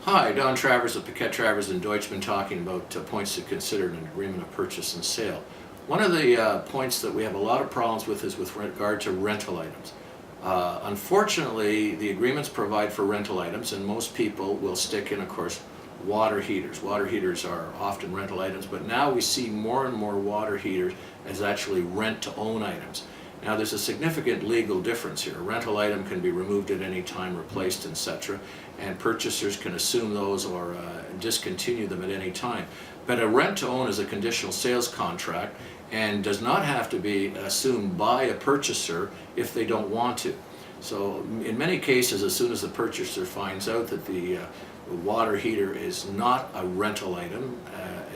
Hi, Don Travers of Travers and Deutschman talking about points to consider in an agreement of purchase and sale. One of the points that we have a lot of problems with is with regard to rental items. Unfortunately, the agreements provide for rental items, and most people will stick in, of course, water heaters. Water heaters are often rental items, but now we see more and more water heaters as actually rent-to-own items. Now there's a significant legal difference here. A rental item can be removed at any time, replaced, etc., and purchasers can assume those or discontinue them at any time. But a rent-to-own is a conditional sales contract and does not have to be assumed by a purchaser if they don't want to. So in many cases, as soon as the purchaser finds out that the water heater is not a rental item,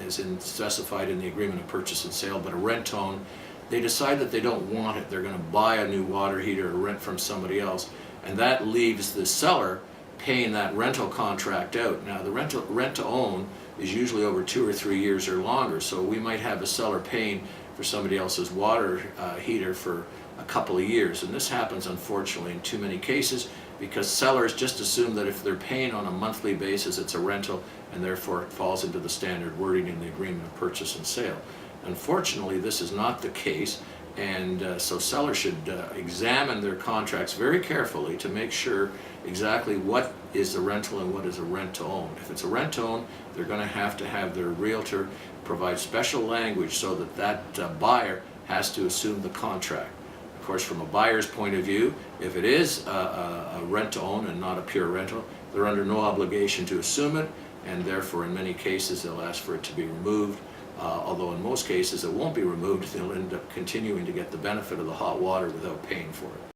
as specified in the agreement of purchase and sale, but a rent-own, they decide that they don't want it. They're going to buy a new water heater or rent from somebody else, and that leaves the seller paying that rental contract out. Now the rent-to-own is usually over 2 or 3 years or longer, so we might have a seller paying for somebody else's water heater for a couple of years, and this happens unfortunately in too many cases because sellers just assume that if they're paying on a monthly basis it's a rental, and therefore it falls into the standard wording in the agreement of purchase and sale. Unfortunately, this is not the case, and so sellers should examine their contracts very carefully to make sure exactly what is a rental and what is a rent-to-own. If it's a rent-to-own, they're going to have their realtor provide special language so that that buyer has to assume the contract. Of course, from a buyer's point of view, if it is a rent-to-own and not a pure rental, they're under no obligation to assume it, and therefore in many cases they'll ask for it to be removed. Although in most cases it won't be removed, they'll end up continuing to get the benefit of the hot water without paying for it.